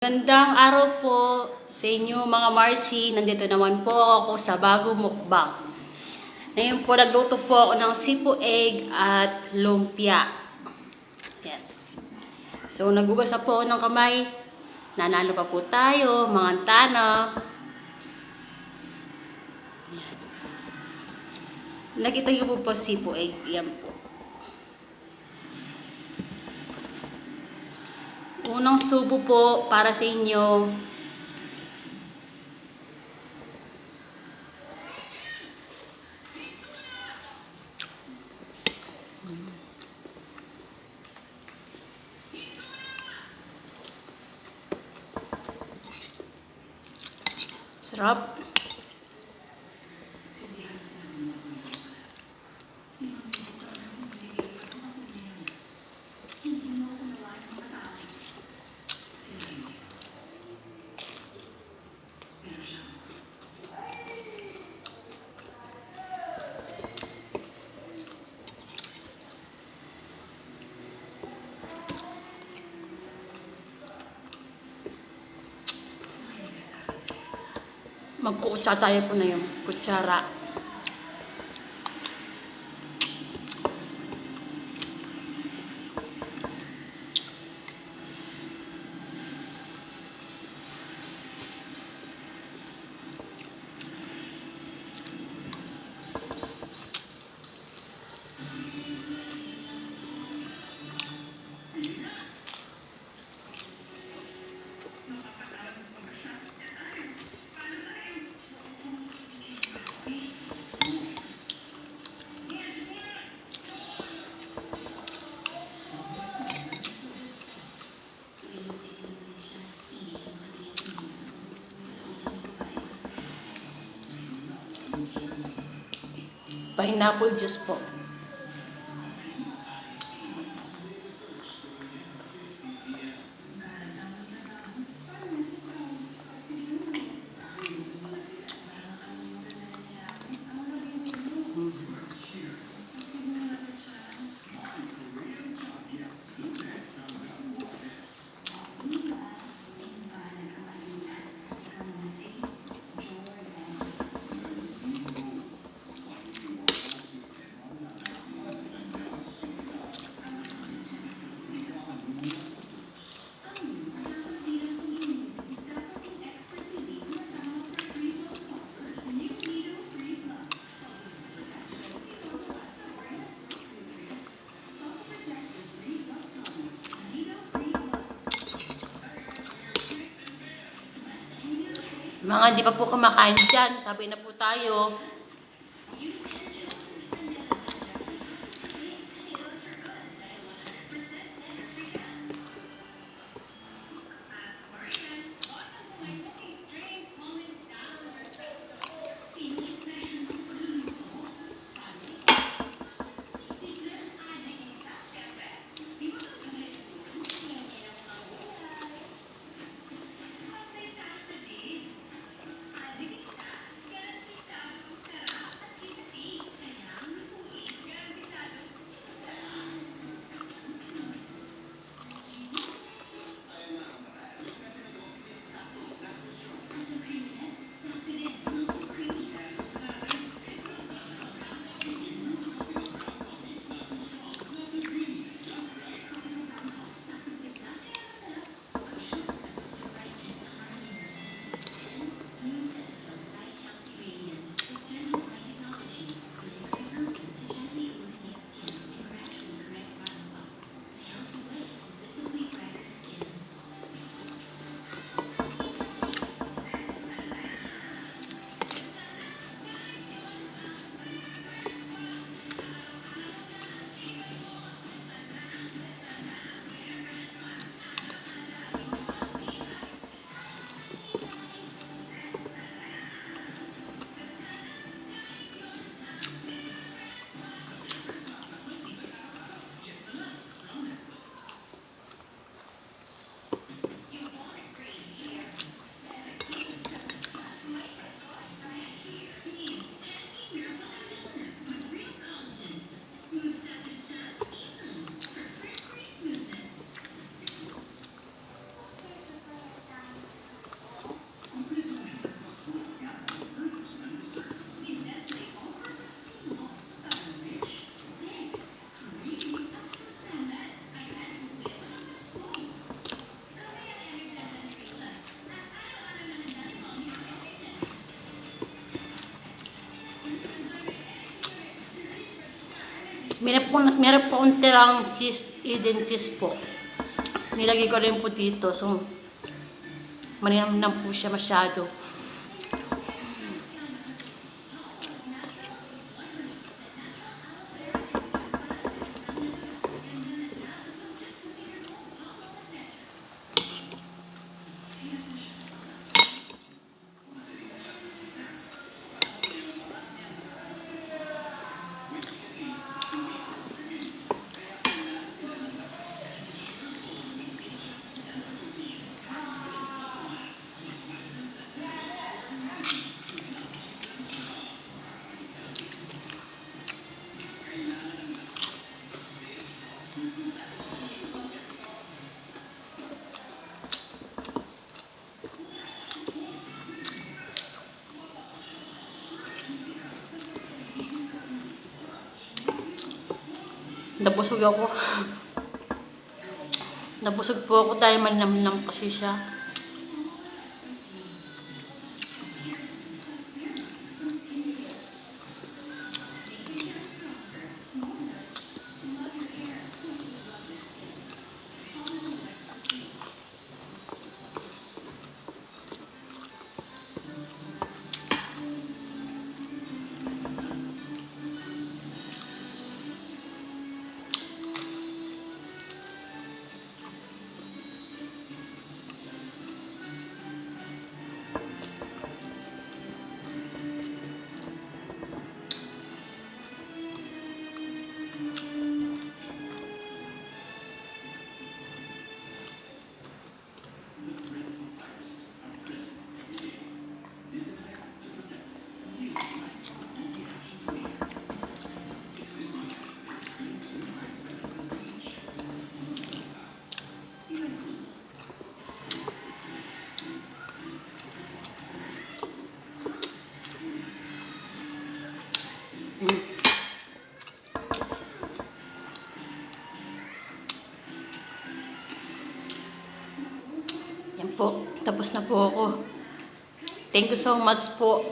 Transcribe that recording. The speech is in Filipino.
Gandang araw po sa inyo mga Marcy. Nandito naman po ako sa bagong mukbang. Ngayon po nagluto po ako ng sipo egg at lumpia. Yan. So nagugas po ako ng kamay. Nanalo pa po tayo, mga tana. Yan. Nakita niyo po sipo egg. Yan po. Unang subo po para sa inyo. Sarap. Magkukutsara tayo po na yung kutsara. Pineapple juice po. Mga di pa po kumakain dyan, sabi na po tayo. meron po akong tirang cheese, Eden cheese po. Nilagay ko rin po dito. So, maninam po siya masyado. Nabusog ako. Nabusog po ako dahil manamnam kasi siya. Yan po. Tapos na po ako. Thank you so much po.